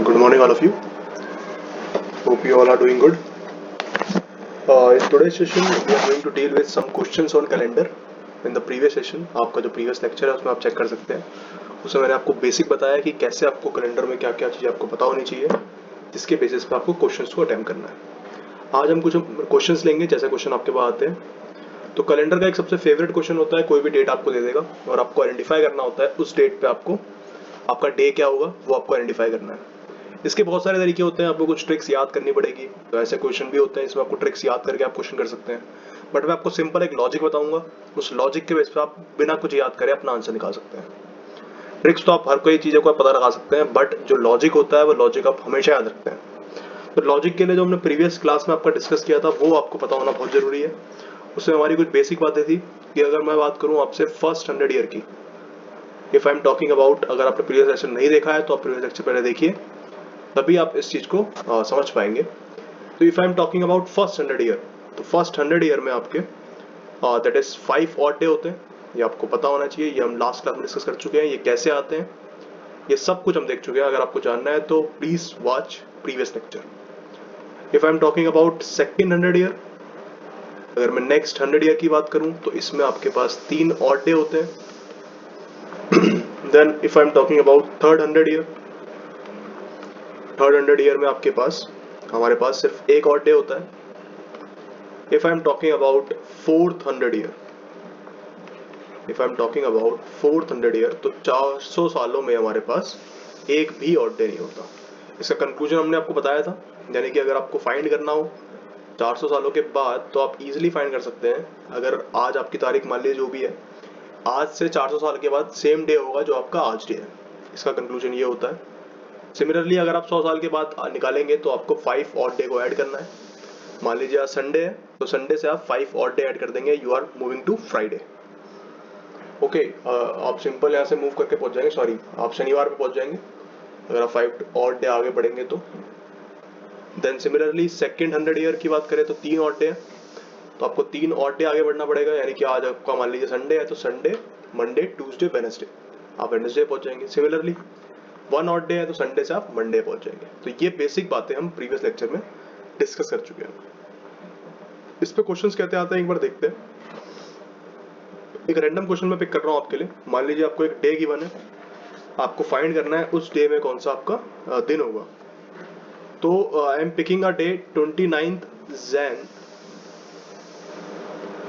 Good morning, all of you. Hope you all are doing good. In today's session, we are going to deal with some questions on calendar. In the previous session, आपका जो previous lecture है उसमें आप check कर सकते हैं. उसमें मैंने आपको बेसिक बताया कि कैसे आपको कैलेंडर में क्या क्या चीज़ें आपको पता होनी चाहिए, जिसके बेसिस पे आपको क्वेश्चंस को अटेम्प्ट करना है. आज हम कुछ क्वेश्चंस लेंगे, जैसे क्वेश्चन आपके पास आते हैं. तो कैलेंडर का एक सबसे फेवरेट क्वेश्चन होता है, कोई भी डेट आपको दे देगा और आपको आइडेंटिफाई करना होता है उस डेट पे आपको आपका डे क्या होगा वो आपको आइडेंटिफाई करना है. इसके बहुत सारे तरीके होते हैं, आपको कुछ ट्रिक्स याद करनी पड़ेगी. तो ऐसे क्वेश्चन भी होते हैं इसमें आपको ट्रिक्स याद करके आप क्वेश्चन कर सकते हैं. बट मैं आपको सिंपल एक लॉजिक बताऊंगा, उस लॉजिक के बेस पे आप बिना कुछ याद करे अपना आंसर निकाल सकते हैं. ट्रिक्स तो आप हर कोई चीज़ों को पता लगा सकते हैं, बट जो लॉजिक होता है वो लॉजिक आप हमेशा याद रखते हैं. तो लॉजिक के लिए जो हमने प्रीवियस क्लास में आपका डिस्कस किया था वो आपको पता होना बहुत जरूरी है. उसमें हमारी कुछ बेसिक बातें थी कि अगर मैं बात करूं आपसे फर्स्ट 100 ईयर की, if I am talking about, अगर आपने प्रीवियस लेक्चर नहीं देखा है तो आप प्रीवियस लेक्चर पहले देखिए, तभी आप इस चीज को समझ पाएंगे. तो if I am talking about first 100 year, तो फर्स्ट 100 ईयर में आपके दैट इज 5 ऑड डे होते हैं. ये आपको पता होना चाहिए, ये हम लास्ट क्लास में डिस्कस कर चुके हैं. ये कैसे आते हैं ये सब कुछ हम देख चुके हैं. अगर आपको जानना है तो please watch previous lecture. If I am talking about second 100 year, अगर मैं नेक्स्ट 100 ईयर की बात करूं तो इसमें आपके पास 3 ऑड डे होते हैं. Then if I am talking about third 100 year, third 100 year में आपके पास हमारे पास सिर्फ एक ऑड डे होता है. If I am talking about fourth 100 year, if I am talking about fourth 100 year, तो 400 सालों में हमारे पास एक भी ऑड डे नहीं होता. इसका कंक्लूजन हमने आपको बताया था, यानी कि अगर आपको फाइंड करना हो 400 सालों के बाद तो आप इजीली फाइंड कर सकते हैं. अगर आज आपकी तारीख मान लीजिए जो भी है, आज से 400 साल के बाद सेम डे होगा जो आपका आज डे है. इसका कंक्लूजन ये होता है. सिमिलरली अगर आप 100 साल के बाद निकालेंगे तो आपको 5 ऑड डे को ऐड करना है. मान लीजिए आज संडे है तो संडे से आप 5 ऑड डे ऐड कर देंगे, you are moving to Friday. Okay, आप सिंपल यहाँ से मूव करके पहुंच जाएंगे, सॉरी आप शनिवार पे पहुंच जाएंगे अगर आप 5 ऑड डे आगे बढ़ेंगे तो. देन सिमिलरली सेकेंड 100 ईयर की बात करें तो 3 ऑड डे है, तो आपको 3 ऑड डे आगे बढ़ना पड़ेगा. यानी कि आज आपका मान लीजिए संडे है तो संडे, मंडे, ट्यूसडे, वेडनेसडे, आप वेडनेसडे पहुंच जाएंगे. सिमिलरली 1 ऑड डे है तो संडे से आप मंडे पहुंच जाएंगे. तो ये बेसिक बातें हम प्रीवियस लेक्चर में डिस्कस कर चुके हैं. इस पे क्वेश्चंस कहते आते हैं, एक बार देखते हैं. एक रैंडम क्वेश्चन मैं पिक कर रहा हूँ आपके लिए. मान लीजिए आपको एक डे गिवन है, आपको फाइंड करना है उस डे में कौन सा आपका दिन होगा. तो I am picking a day 29th Jan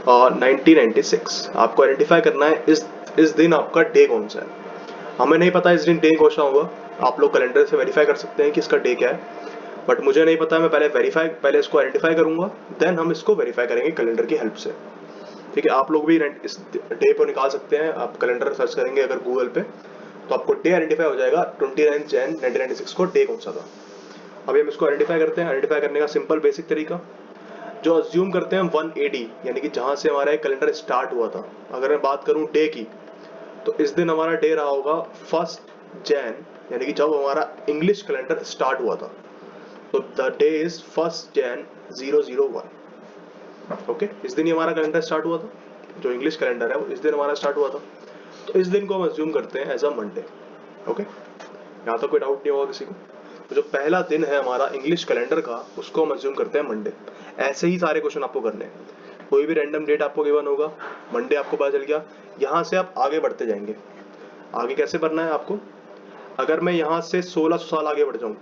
1996. आपको आइडेंटिफाई करना है इस दिन आपका डे कौन सा है. हमें नहीं पता इस दिन डे कौन सा होगा. आप लोग कैलेंडर से वेरीफाई कर सकते हैं कि इसका डे क्या है, बट मुझे नहीं पता. मैं पहले इसको आइडेंटिफाई करूंगा, देन हम इसको वेरीफाई करेंगे कैलेंडर की हेल्प से. ठीक है, आप लोग भी इस डे को निकाल सकते हैं. आप कैलेंडर सर्च करेंगे अगर गूगल पे तो आपको डे आइडेंटिफाई हो जाएगा. 29 Jan 1996 को डे कौन सा था. अभी हम इसको आइडेंटिफाई करते हैं. आइडेंटिफाई करने का सिंपल बेसिक तरीका, जो अज्यूम करते हैं 1 AD, यानी कि जहां से हमारा कैलेंडर स्टार्ट हुआ था. अगर मैं बात करूं डे की, तो इस दिन हमारा डे रहा होगा 1 Jan, यानी कि जब हमारा इंग्लिश कैलेंडर स्टार्ट हुआ था. तो the day is 1 Jan 001. Okay, इस दिन ही हमारा कैलेंडर स्टार्ट हुआ था. जो इंग्लिश कैलेंडर है वो इस दिन हमारा स्टार्ट हुआ था. तो इस दिन को हम अज्यूम करते हैं एज अ मंडे. ओके, यहाँ तो कोई डाउट नहीं होगा किसी को. तो जो पहला दिन है हमारा इंग्लिश कैलेंडर का, उसको हम अज्यूम करते हैं मंडे. ऐसे ही सारे क्वेश्चन आपको करने हैं. कोई भी रैंडम डेट आपको गिवन होगा, मंडे आपको पता चल गया, यहाँ से आप आगे बढ़ते जाएंगे. आगे कैसे बढ़ना है आपको, अगर मैं यहाँ से 1600 साल आगे बढ़ जाऊँ,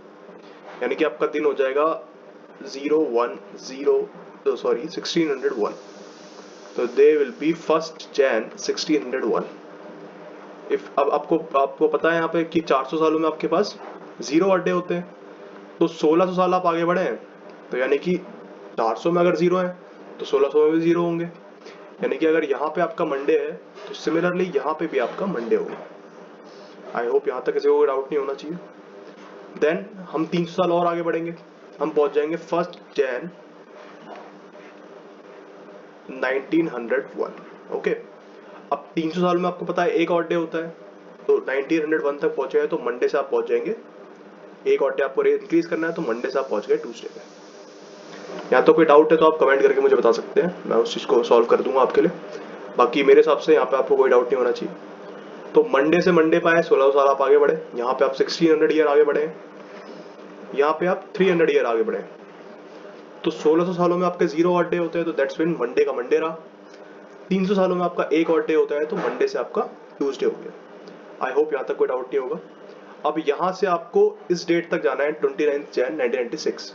यानी कि आपका दिन हो जाएगा 1601. तो they will be 1 Jan 1601. If अब आपको पता है यहाँ पे कि 400 सालों में आपके पास 0 ऑड डे होते हैं. तो 1600 साल आप आगे बढ़े हैं, तो यानी कि 400 में अगर 0 है तो 1600 में भी 0 होंगे. यानी कि अगर यहाँ पे आपका मंडे है तो सिमिलरली यहाँ पे भी आपका मंडे होगा. आई होप यहाँ तक किसी को डाउट नहीं होना चाहिए. देन हम 300 साल और आगे बढ़ेंगे, हम पहुंच जाएंगे 1 Jan 1901. ओके, अब 300 साल में आपको पता है एक ऑड डे होता है, तो 1901 तक पहुंचे हैं तो मंडे से आप पहुंच जाएंगे. एक ऑड डे आपको इंक्रीज करना है तो मंडे से आप पहुंच गए ट्यूसडे पे. यहाँ तो कोई डाउट है तो आप कमेंट करके मुझे बता सकते हैं, मैं उस चीज़ को सॉल्व कर दूंगा आपके लिए. बाकी मेरे हिसाब से यहाँ पे आपको कोई डाउट नहीं होना चाहिए. तो मंडे से मंडे पे आए, 1600 साल आप आगे बढ़े, यहाँ पे आप 1600 ईयर आगे बढ़े. यहाँ पे आप 300 ईयर आगे बढ़े, तो 1600 सालों में आपके 0 ऑड डे होते हैं, तो दैट्स मीन मंडे का मंडे रहा। 300 सालों में आपका 1 ऑड डे होता है, तो मंडे से आपका ट्यूसडे हो गया। आई होप यहाँ तक कोई डाउट नहीं होगा। अब यहाँ से आपको इस डेट तक जाना है 29 जैन 1996,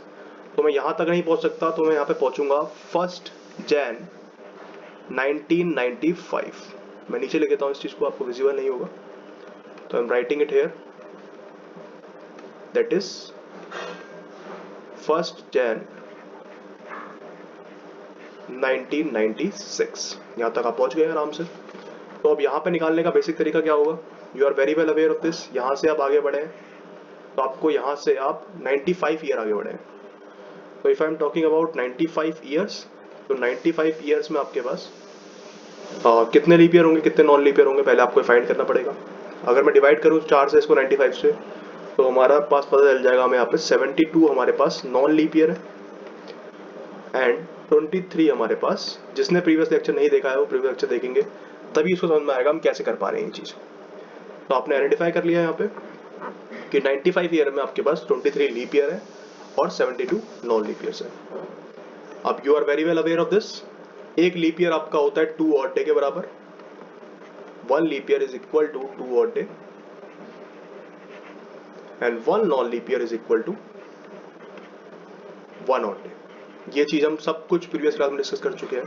तो मैं यहाँ तक नहीं पहुँच सकता, तो मैं यहाँ पे पहुँचूंगा 1 जैन 1995। मैं नीचे लिख देता हूँ इस चीज़ को, आपको विजिबल नहीं होगा, तो आई am writing it here, that is 1 Jain 1996। यहाँ तक आप पहुँच गए आराम से। तो अब यहाँ पे निकालने का बेसिक तरीका क्या होगा, you are very well aware of this. यहाँ से आप आगे बढ़े हैं, तो आपको यहाँ से आप 95 ईयर आगे बढ़े हैं। तो if I am talking about 95 years, तो 95 ईयर्स में आपके पास कितने लीप ईयर होंगे, कितने नॉन लीप ईयर होंगे, पहले आपको फाइंड करना पड़ेगा। अगर मैं डिवाइड करूँ 4 से इसको 95 से, तो हमारा पास पता चल जाएगा हमें यहाँ पे 72 हमारे पास नॉन लीप ईयर है एंड 23 हमारे पास। जिसने प्रीवियस लेक्चर नहीं देखा है वो प्रीवियस लेक्चर देखेंगे, तभी उसको समझ में आएगा हम कैसे कर पा रहे हैं ये चीज़। तो आपने आइडेंटिफाई कर लिया यहाँ पे कि 95 ईयर में आपके पास 23 लीप ईयर है और 72 नॉन लीप ईयर्स है। अब you are very well aware of this, एक लीप ईयर आपका होता है 2 ऑड डे के बराबर। 1 leap year is equal to 2 odd day and 1 non leap year is equal to 1 odd day. ये चीज हम सब कुछ प्रीवियस क्लास में डिस्कस कर चुके हैं,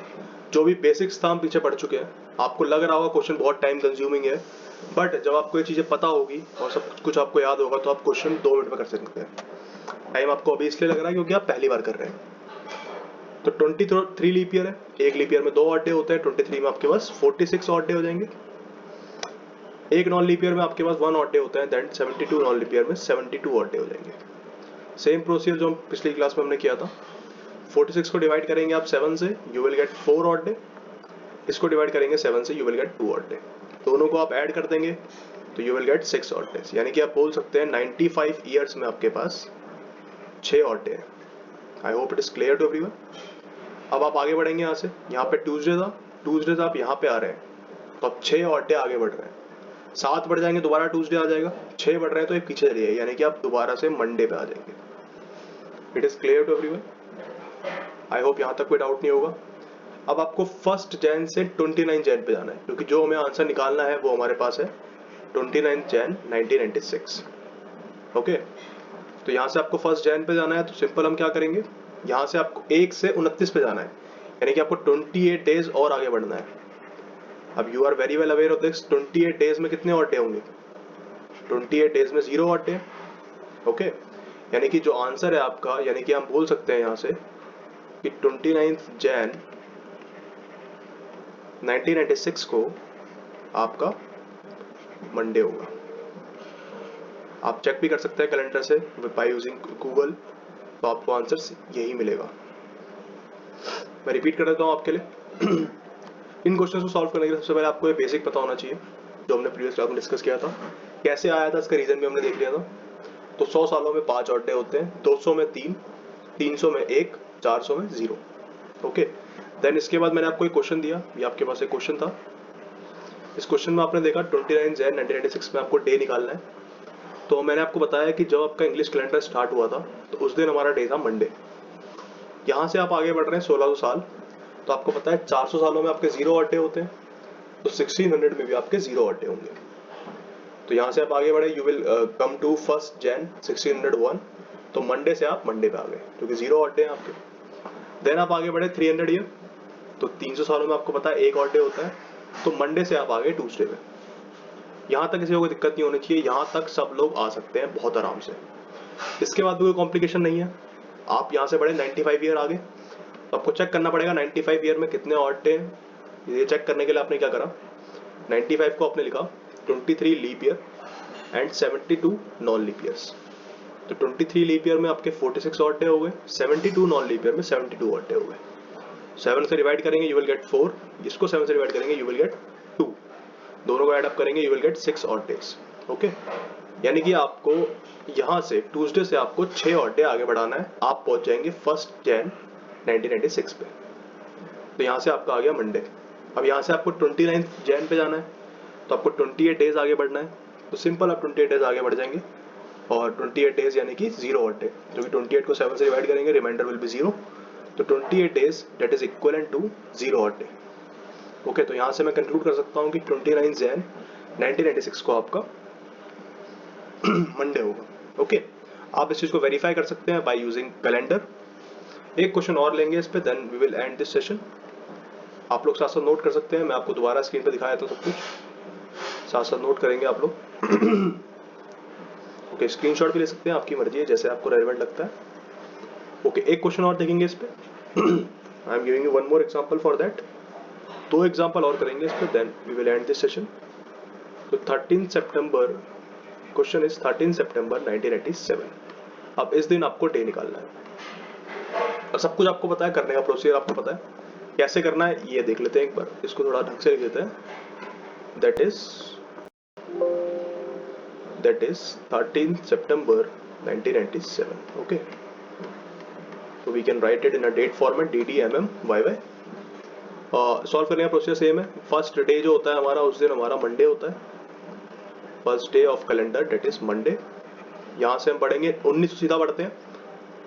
जो भी बेसिक्स था हम पीछे पढ़ चुके हैं। आपको लग रहा होगा क्वेश्चन बहुत टाइम कंज्यूमिंग है, बट जब आपको ये चीजें पता होगी और सब कुछ आपको याद होगा, तो आप क्वेश्चन 2 मिनट में कर सकते हैं। टाइम आपको अभी इसलिए लग रहा है क्योंकि आप पहली बार कर रहे हैं। तो 23 लीप ईयर है, एक लीप ईयर में 2 ऑड डे होते हैं, 23 में आपके पास 46 ऑड डे हो जाएंगे। एक नॉन लीप ईयर में आपके पास 1 ऑड डे होता है, देन 72 नॉन लीप ईयर में 72 ऑड डे हो जाएंगे। सेम प्रोसीजर जो हम पिछली क्लास में हमने किया था। 46 को डिवाइड करेंगे आप 7 से, you will gate 4 odd day. इसको डिवाइड करेंगे 7 से, you will get 2 odd day. दोनों को आप ऐड कर देंगे तो you will get 6 odd days. यानी कि आप बोल सकते हैं 95 ईयर्स में आपके पास 6 ऑड डे है। I hope it is clear to everyone. अब आप आगे बढ़ेंगे यहाँ से, यहाँ पे ट्यूसडे से आप यहाँ पे आ रहे हैं, तो आप 6 ऑड डे आगे बढ़ रहे हैं। 7 बढ़ जाएंगे, दोबारा ट्यूसडे आ जाएगा। 6 बढ़ रहे हैं तो ये पीछे चले जाइए, यानी कि आप दोबारा से मंडे पे आ जाएंगे। It is clear to everyone. I hope यहाँ तक कोई डाउट नहीं होगा। अब आपको 1 जैन से 29 जैन पे जाना है, क्योंकि जो हमें आंसर निकालना है वो हमारे पास है 29 जैन 1996। ओके, तो यहाँ से आपको 1 जैन पे जाना है, तो सिंपल हम क्या करेंगे, यहाँ से आपको 1 से 29 पे जाना है, यानी कि आपको 28 डेज और आगे बढ़ना है। अब you are very well aware of this, 28 days में कितने ऑड डे होंगे, 28 डेज में 0 ऑड डे। ओके, यानी कि जो आंसर है आपका, यानी कि हम बोल सकते हैं यहाँ से कि 29 जैन 1996 को आपका मंडे होगा। आप चेक भी कर सकते हैं कैलेंडर से बाय यूजिंग गूगल, तो आपको आंसर यही मिलेगा। मैं रिपीट कर देता हूँ आपके लिए। इन क्वेश्चंस को सॉल्व करने के लिए सबसे पहले आपको ये बेसिक पता होना चाहिए, जो हमने प्रीवियस क्लास में डिस्कस किया था। कैसे आया था इसका रीजन भी हमने देख लिया था। तो 100 सालों में 5 ऑड डे होते हैं, 200 में 3, 300 में 1, 400 में 0। ओके, देन इसके बाद मैंने आपको एक क्वेश्चन दिया, ये आपके पास एक क्वेश्चन था। इस क्वेश्चन में आपने देखा 29 जैन 1996 में आपको डे निकालना है। तो मैंने आपको बताया कि जब आपका इंग्लिश कैलेंडर स्टार्ट हुआ था, तो उस दिन हमारा डे था मंडे। यहाँ से आप आगे बढ़ रहे हैं 1600 साल, तो आपको पता है 400 सालों में आपके 0 ऑड डे होते हैं, तो 1600 में भी आपके 0 ऑड डे होंगे। तो यहाँ से आप आगे बढ़े, you will come to 1 Jan 1601, तो मंडे से आप मंडे पे आ गए, क्योंकि 0 ऑड डे हैं आपके। देन आप आगे बढ़े 300 ईयर, तो 300 सालों में आपको पता है 1 ऑड डे होता है, तो मंडे से आप आ गए ट्यूसडे पे। यहाँ तक किसी को कोई दिक्कत नहीं होनी चाहिए, यहाँ तक सब लोग आ सकते हैं बहुत आराम से। इसके बाद भी कोई कॉम्प्लिकेशन नहीं है। आप यहाँ से बढ़े 95 ईयर आगे, तो आपको चेक करना पड़ेगा 95 ईयर में कितने ऑड डे हैं। ये चेक करने के लिए आपने क्या करा, 95 को आपने लिखा 23 leap year and 72 non leap years. तो 23 लीप ईयर में आपके 46 ऑड डे हो गए, 72 नॉन लीप ईयर में 72 ऑड डे हो गए। 7 से डिवाइड करेंगे यू विल गेट 4, इसको 7 से डिवाइड करेंगे यू विल गेट 2, दोनों को ऐड अप करेंगे you will get 6 odd days. Okay, यानी कि आपको यहाँ से ट्यूसडे से आपको 6 ऑड डे आगे बढ़ाना है, आप पहुंच जाएंगे 1 जैन 1996 पे। तो यहाँ से आपका आ गया मंडे। अब यहाँ से आपको 29 जैन पे जाना है, तो आपको 28 डेज आगे बढ़ना है। तो सिंपल आप 28 डेज आगे बढ़ जाएंगे, और 28 डेज यानी कि 0 ऑड डे, जो कि 28 को 7 से डिवाइड करेंगे, रिमाइंडर विल बी 0, तो 28 days that is equivalent to 0 odd day. Okay, तो यहाँ से मैं कंक्लूड कर सकता हूँ कि 29 जैन 1996 को आपका मंडे होगा। ओके, आप इस चीज को वेरीफाई कर सकते हैं बाय यूजिंग कैलेंडर। एक क्वेश्चन और लेंगे इस पे, then we will end this session. आप लोग साथ साथ नोट कर सकते हैं, मैं आपको दोबारा स्क्रीन पे दिखाया था सब कुछ, साथ साथ नोट करेंगे आप लोग। ओके, स्क्रीनशॉट भी ले सकते हैं, आपकी मर्जी है, जैसे आपको रेलेवेंट लगता है। ओके, एक क्वेश्चन और देखेंगे इस पे। I am giving you one more example for that. 2 example और करेंगे इस पे, then we will end this session. तो 13 सितंबर, क्वेश्चन इज 13 सितंबर 1987। अब इस दिन आपको डे निकालना है और सब कुछ आपको पता है, करने का प्रोसीजर आपको पता है, कैसे करना है ये देख लेते हैं एक बार, इसको थोड़ा ढंग से लिख देते हैं। That is 13 September 1997। ओके, तो we can write it in a date format, DDMMYY। Solve करने का प्रोसेस सेम है। फर्स्ट डे जो होता है हमारा, उस दिन हमारा मंडे होता है, first day of calendar that is Monday. यहाँ से हम पढ़ेंगे 1900, सीधा पढ़ते हैं,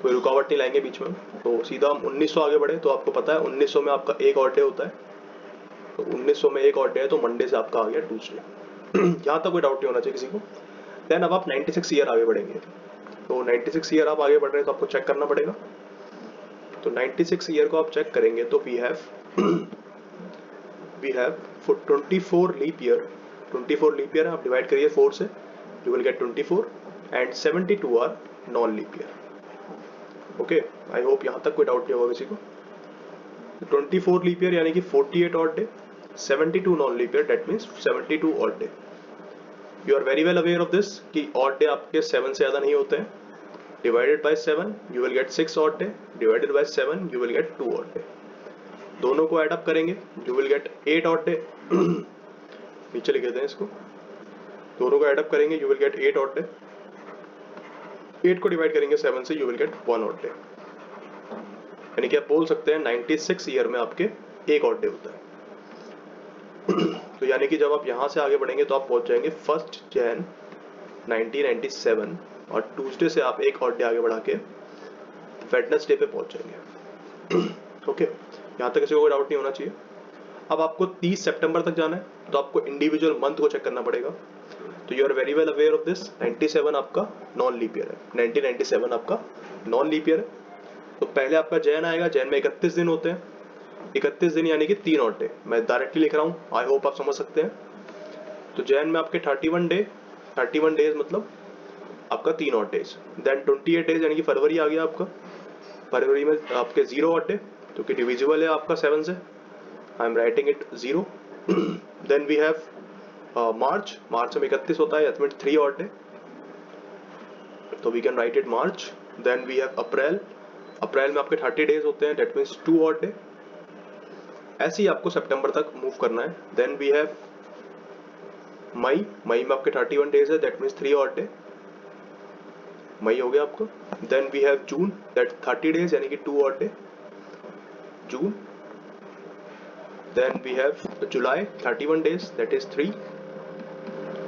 कोई रुकावट नहीं लाएंगे बीच में, तो सीधा हम 1900 आगे बढ़े। तो आपको पता है 1900 में आपका एक और डे होता है, तो 1900 में एक और डे है, तो मंडे से आपका आ गया ट्यूसडे। यहाँ तक कोई डाउट नहीं होना चाहिए किसी को। देन अब आप 96 ईयर आगे बढ़ेंगे, तो 96 ईयर आप आगे बढ़ रहे हैं, तो आपको चेक करना पड़ेगा। तो 96 ईयर को आप चेक करेंगे तो we have 24 leap year. 24 leap year आप डिवाइड करिए 4 से, you will get 24, and 72 are non leap year. Okay, I hope यहाँ तक कोई डाउट नहीं होगा किसी को। 24 लीप ईयर यानी कि 48 odd day, 72 non leap year that means 72 odd day. You are very well aware of this कि ऑड डे आपके 7 से ज्यादा नहीं होते हैं। Divided by 7 you will get 6 odd day, divided by 7 you will get 2 odd day. दोनों को add up करेंगे, you will get 8 odd day. नीचे लिख देते हैं इसको, दोनों को ऐड अप करेंगे, you will get 8 odd day. 8 को डिवाइड करेंगे 7 से, you will gate 1 odd day. यानी कि आप बोल सकते हैं 96 ईयर में आपके एक ऑड डे होता है। तो यानी कि जब आप यहाँ से आगे बढ़ेंगे तो आप पहुंच जाएंगे 1 जैन 1997, और ट्यूसडे से आप एक और डे आगे बढ़ा के वेडनेसडे पे पहुंच जाएंगे। ओके, यहाँ तक किसी को कोई डाउट नहीं होना चाहिए। अब आपको 30 सितंबर तक जाना है, तो आपको इंडिविजुअल मंथ को चेक करना पड़ेगा। तो you are very well aware of this, 97 आपका नॉन लीप ईयर है, 1997 आपका नॉन लीप ईयर है। तो पहले आपका जैन आएगा, जैन में 31 दिन होते हैं, 31 दिन यानी कि 3 ऑड डे। मैं डायरेक्टली लिख रहा हूँ, आई होप आप समझ सकते हैं। तो जैन में आपके 31 डे, 31 डेज मतलब आपका 3 ऑड डेज। देन 28 डेज यानी कि फरवरी आ गया आपका, फरवरी में आपके 0 ऑड डे, जो कि डिविजिबल है आपका 7 से, I am writing it 0। Then we have March, March में 31 होता है, दैट मींस 3 ऑड डे, तो we can write it March. Then we have April, April में आपके 30 डेज होते हैं, दैट मींस 2 ऑड डे। ऐसे ही आपको सितंबर तक मूव करना है। Then we have May, May में आपके 31 डेज है, that means 3 odd day, May हो गया आपको। Then we have June, that 30 days यानी कि 2 odd day, June. Then we have July, 31 days that is 3,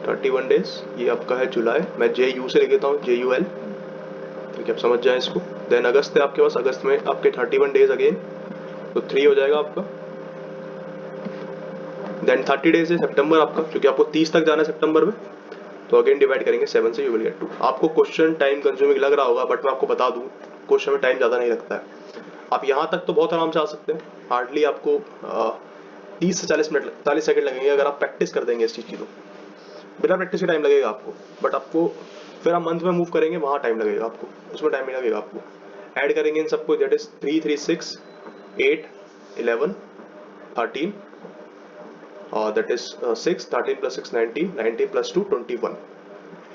31 days ये आपका है जुलाई। मैं JU से लिख देता हूँ, JUL, ठीक है, आप समझ जाए इसको। देन अगस्त है आपके पास, अगस्त में आपके 31 डेज अगेन, तो 3 हो जाएगा आपका। देन 30 डेज है सितंबर आपका, क्योंकि आपको 30 तक जाना है सितंबर में, तो अगेन डिवाइड करेंगे 7 से, यू विल गेट 2। आपको क्वेश्चन टाइम कंज्यूमिंग लग रहा होगा, बट मैं आपको बता दूं क्वेश्चन में टाइम ज़्यादा नहीं लगता है। आप यहाँ तक तो बहुत आराम से आ सकते हैं, हार्डली आपको 30 से 40 मिनट, 40 सेकंड लगेंगे अगर आप प्रैक्टिस कर देंगे इस चीज़ की। तो बिना प्रैक्टिस के टाइम लगेगा आपको, बट आपको फिर आप मंथ में मूव करेंगे, वहाँ टाइम लगेगा आपको, उसमें टाइम नहीं लगेगा आपको। ऐड करेंगे इन सबको, दैट इज 3, 3, 6, 8, 11, 13, और दैट इज 6, 13 + 6 19, 19 + 2 21।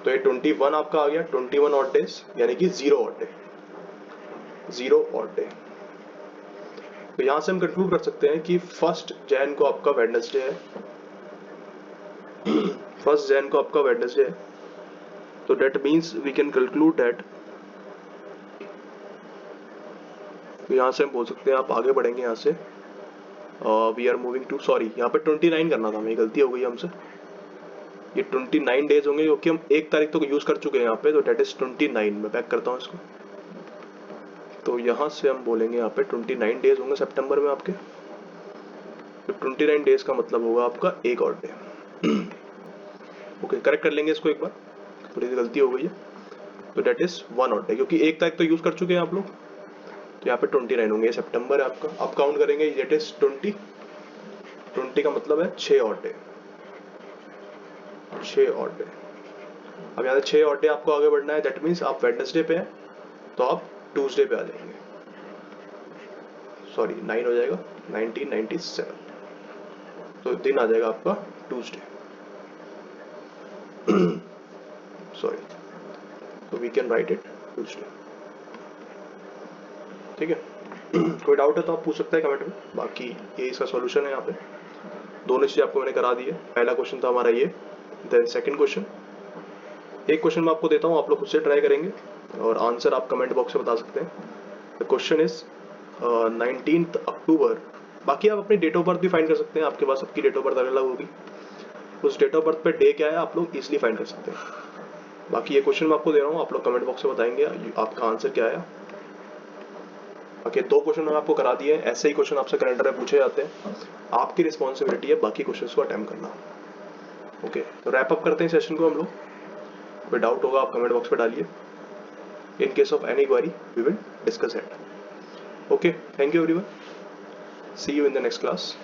तो ये 21 आपका आ गया, 21 ऑड डेज यानी कि 0 ऑड डे, 0 ऑड डे। तो यहाँ से हम कंक्लूड कर सकते हैं कि 1 जैन को आपका वेडनेसडे है, 1 जैन को आपका वेडनेसडे है। तो that means we can conclude that, तो यहाँ से हम बोल सकते हैं, आप आगे बढ़ेंगे यहाँ से, we are moving to, sorry यहाँ पे 29 करना था, मेरी गलती हो गई हमसे, ये 29 डेज होंगे क्योंकि हम 1 तारीख तक यूज कर चुके हैं यहाँ पे, तो डेट इज 29। मैं बैक करता हूँ इसको, तो यहाँ से हम बोलेंगे यहाँ पे 29 डेज होंगे सितंबर में आपके। तो 29 डेज का मतलब होगा आपका एक और डे। ओके, करेक्ट कर लेंगे इसको एक बार, थोड़ी सी गलती हो गई है। तो डेट इज 1 और डे, क्योंकि 1 तारीख तो यूज कर चुके हैं आप लोग, तो यहाँ पे 29 होंगे। सितंबर है आपका, अब काउंट करेंगे, डेट इज 20 का मतलब है 6 और डे, 6 और डे। अब यहाँ से 6 और डे आपको आगे बढ़ना है, दैट मीन्स आप वेडनेसडे पे हैं तो आप ट्यूसडे पे आ जाएंगे, सॉरी 9 हो जाएगा, 1997, तो दिन आ जाएगा आपका ट्यूसडे, सॉरी, तो we can write it Tuesday. ठीक है, कोई डाउट है तो आप पूछ सकते हैं कमेंट में, बाकी ये इसका सॉल्यूशन है। यहाँ पे दोनों चीज़ आपको मैंने करा दी है। पहला क्वेश्चन था हमारा ये, देन सेकंड क्वेश्चन, एक क्वेश्चन मैं आपको देता हूँ, आप लोग खुद से ट्राई करेंगे और आंसर आप कमेंट बॉक्स में बता सकते हैं। द क्वेश्चन इज 19 अक्टूबर, बाकी आप अपनी डेट ऑफ बर्थ भी फाइंड कर सकते हैं, आपके पास सबकी डेट ऑफ बर्थ अलग होगी, उस डेट ऑफ बर्थ पे डे क्या है आप लोग इजिली फाइंड कर सकते हैं। बाकी ये क्वेश्चन मैं आपको दे रहा हूँ, आप लोग कमेंट बॉक्स में बताएंगे आपका आंसर क्या है। बाकी 2 क्वेश्चन मैंने आपको करा दिए हैं, ऐसे ही क्वेश्चन आपसे कैलेंडर में पूछे जाते हैं, आपकी रिस्पॉन्सिबिलिटी है बाकी क्वेश्चंस को अटेम्प्ट करना। ओके, तो रैप अप करते हैं सेशन को हम लोग। कोई डाउट होगा आप कमेंट बॉक्स में डालिए, in case of any query we will discuss it. Okay, thank you everyone, see you in the next class.